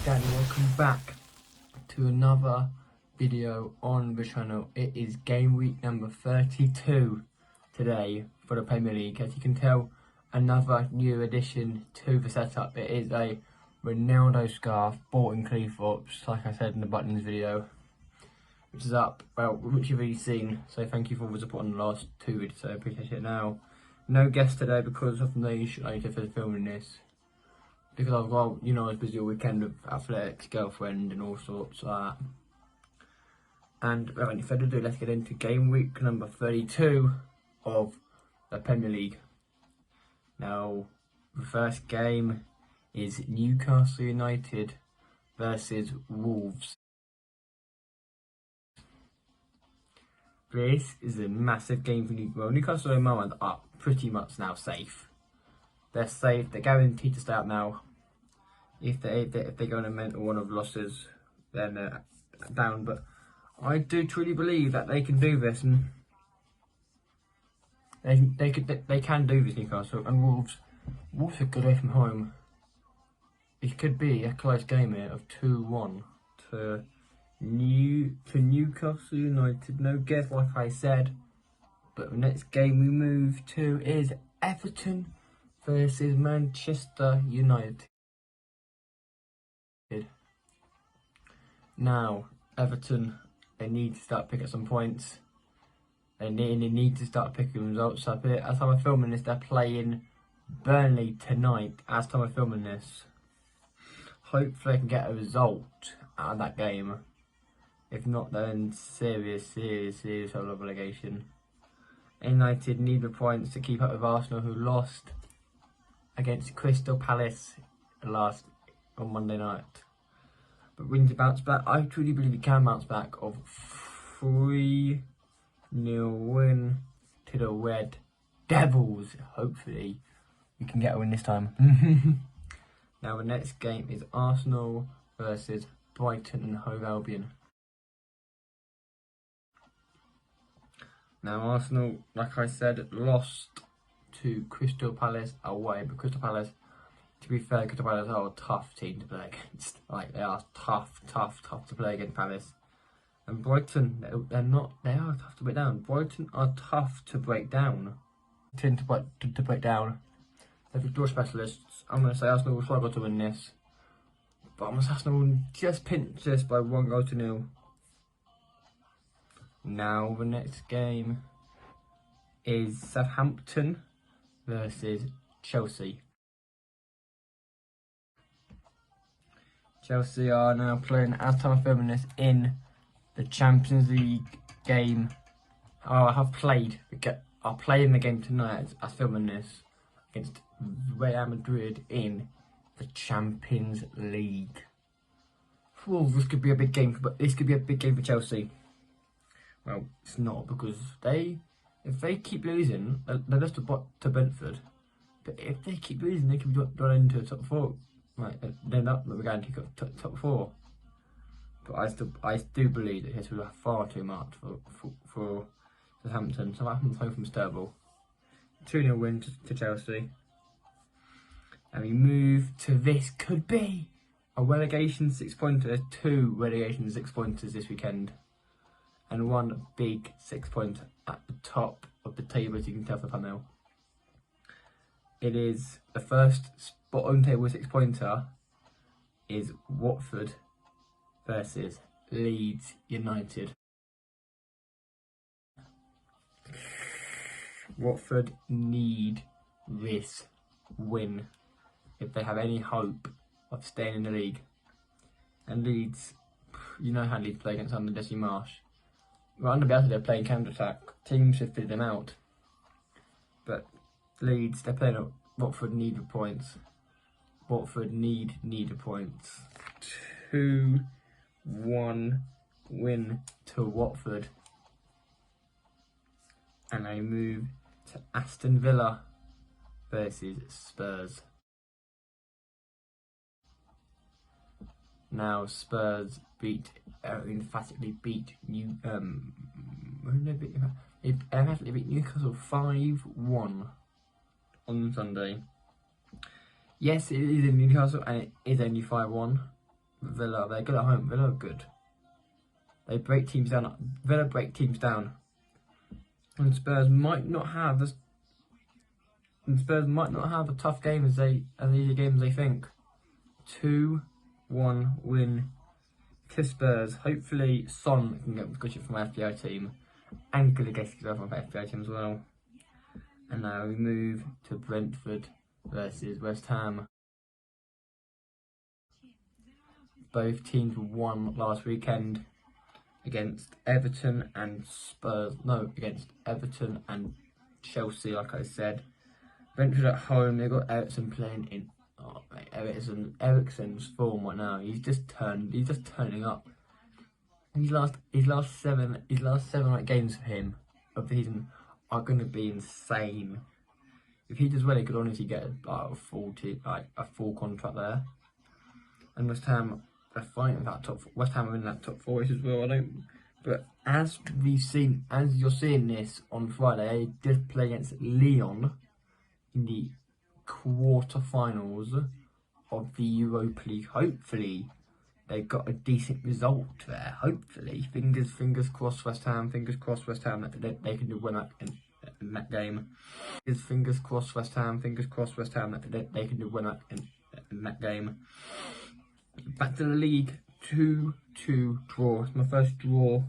Danny, welcome back to another video on the channel. It is game week number 32 today for the Premier League. As you can tell, another new addition to the setup. It is a Ronaldo scarf bought in Cleethorpes, like I said in the buttons video, which is up, well, which you've already seen. So thank you for the support on the last two videos, so I appreciate it. Now, no guest today because of the issue I for filming this. Because I've got, I was busy all weekend with athletics, girlfriend and all sorts like that. And without any further ado, let's get into game week number 32 of the Premier League. Now, the first game is Newcastle United versus Wolves. This is a massive game for Newcastle. Well, Newcastle and Moment are pretty much now safe. They're safe. They're guaranteed to stay up now. If they go on a mental one of losses, then they're down. But I do truly believe that they can do this, and they can do this. Newcastle and Wolves are good away from home. It could be a close game here of 2-1 to Newcastle United. No guess, like I said. But the next game we move to is Everton versus Manchester United. Now, Everton, they need to start picking up some points. They need to start picking results up here. As time I'm filming this, they're playing Burnley tonight. As time I'm filming this, hopefully I can get a result out of that game. If not, then serious sort of relegation. United need the points to keep up with Arsenal, who lost against Crystal Palace on Monday night. But we need to bounce back. I truly believe we can bounce back of 3-0 win to the Red Devils. Hopefully we can get a win this time. Now the next game is Arsenal versus Brighton and Hove Albion. Now Arsenal, like I said, lost to Crystal Palace away, but Crystal Palace, to be fair, Crystal Palace are a tough team to play against. Like, they are tough to play against Palace. And Brighton, they are tough to break down. Brighton are tough to break down. To break down. They're draw specialists. I'm going to say Arsenal will struggle to win this. But I'm going to say Arsenal will just pinch this by 1-0. Now the next game is Southampton versus Chelsea. Chelsea are now playing, as time I'm filming this, in the Champions League game. I'll play in the game tonight as filming this against Real Madrid in the Champions League. Oh, this could be a big game, but this could be a big game for Chelsea. Well, it's not, because if they keep losing, they lost to Brentford. But if they keep losing, they can be drawn into the top 4. Right, they're not guaranteed top 4. But I do believe that this will have far too much for Southampton. Southampton's home from Sturble. 2-0 win to Chelsea. And we move to this could be a relegation 6-pointer. There's 2 relegation 6-pointers this weekend. And 1 big 6-pointer at the top of the table, as you can tell from the thumbnail. It is the first spot on table 6-pointer is Watford versus Leeds United. Watford need this win if they have any hope of staying in the league. And Leeds, you know how Leeds play against under Jesse Marsh. Well, under Bielsa they're playing counter-attack. Teams should fit them out. But Leeds, they're playing at Watford need the points. Watford need the points. 2-1 win to Watford. And I move to Aston Villa versus Spurs. Now Spurs emphatically beat Newcastle 5-1 on Sunday. Yes, it is in Newcastle and it is only 5-1, Villa, they're good at home. Villa are good. They break teams down. Villa break teams down. And Spurs might not have the tough game as easy game as they think. 2-1 win to Spurs. Hopefully Son can get good shit from my FBI team. And Gulagheski from my FBI team as well. And now we move to Brentford versus West Ham. Both teams won last weekend against Everton and Spurs. No, against Everton and Chelsea, like I said. Brentford at home, they've got Everton playing in. Oh, mate, Eriksen's form right now. He's just turning up. His last 7 or 8 games for him of the season are going to be insane. If he does well, he could honestly get a full contract there. And West Ham are fighting that top. West Ham are in that top 4 as well. But as you're seeing this on Friday, they did play against Lyon in the quarter-finals of the Europa League. Hopefully, they got a decent result there. Hopefully, fingers crossed, West Ham. Fingers crossed, West Ham that they can do win in that game. Fingers crossed, West Ham. Fingers crossed, West Ham that they can do win in that game. Back to the league, 2-2 draw. It's my first draw,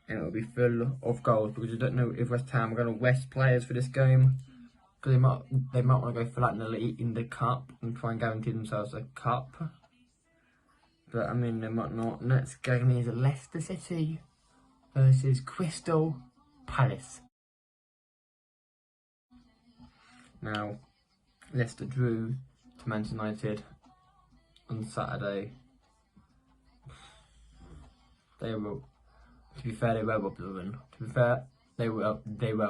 and it'll be full of goals because I don't know if West Ham are going to rest players for this game. Because they might want to go flat in the cup and try and guarantee themselves a cup. But I mean, they might not. Next game is Leicester City versus Crystal Palace. Now, Leicester drew to Manchester United on Saturday. To be fair, they were robbed of the win. To be fair, they were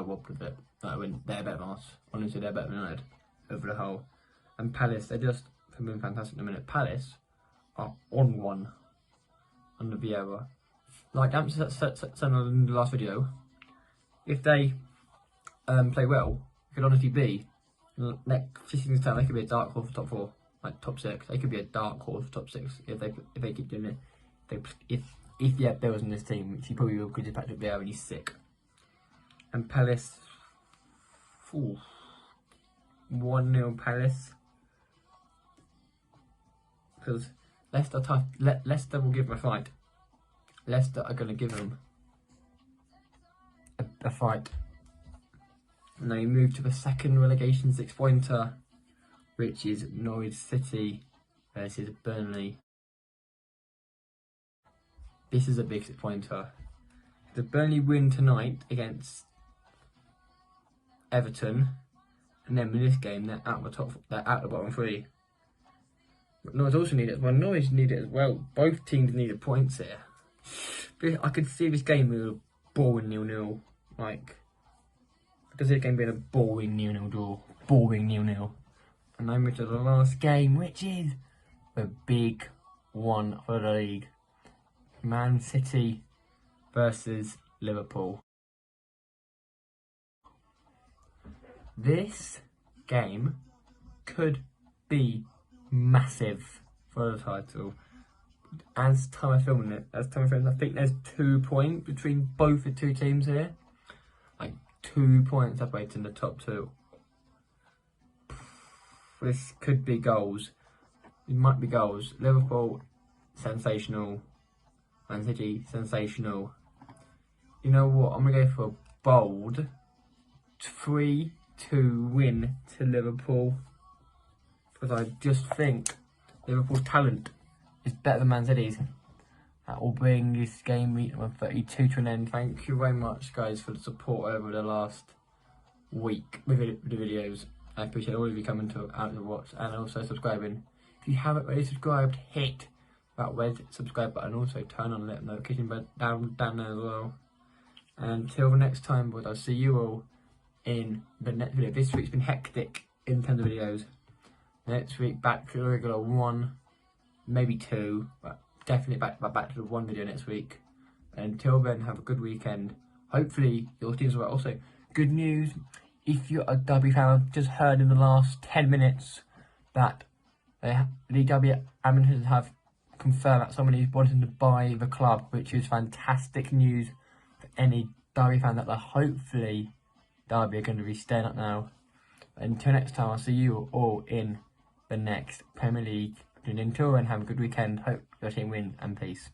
robbed of it. They're better than us. Honestly, they're better than United over the whole. And Palace, they're just been fantastic in a minute. Palace are on one under Vieira. Like I said in the last video, if they play well, it could honestly be next 15 time they could be a dark horse for top 4, like top 6. They could be a dark horse for top 6 if they keep doing it. If Bill was in this team, which he probably will because he's Patrick Vieira and he's sick. And Palace, 1-0 Palace. Because Leicester tough. Leicester will give them a fight. Leicester are going to give them a fight. And then we move to the second relegation 6-pointer, which is Norwich City versus Burnley. This is a big 6-pointer. The Burnley win tonight against Everton, and then with this game they're out the bottom 3. But Norwich also need it as well. Norwich need it as well. Both teams needed points here. But I could see this game with a boring 0-0. Like, I could see the game being a boring 0-0 draw. Boring 0-0. And then we to the last game, which is the big one for the league. Man City versus Liverpool. This game could be massive for the title. As time I'm filming it, I think there's 2 points between both the two teams here. Like 2 points separating the top 2. This could be goals. It might be goals. Liverpool, sensational. Man City, sensational. You know what? I'm going to go for a bold 3-2 win to Liverpool. Because I just think Liverpool's talent is better than Man City's. That will bring this game week number 32 to an end. Thank you very much, guys, for the support over the last week with the videos. I appreciate all of you coming out to watch and also subscribing. If you haven't already subscribed, hit that red subscribe button. Also turn on the notification bell down there as well. And until the next time, boys, I'll see you all in the next video. This week's been hectic in terms of videos. Next week back to the regular 1, maybe 2, but definitely back to the 1 video next week. And until then, have a good weekend. Hopefully your teams will. Also, good news, if you're a W fan, I've just heard in the last 10 minutes that the W amateurs have confirm that somebody wanted to buy the club, which is fantastic news for any Derby fan that hopefully Derby are going to be staying up now. Until next time, I'll see you all in the next Premier League. Until then, have a good weekend. Hope your team win, and peace.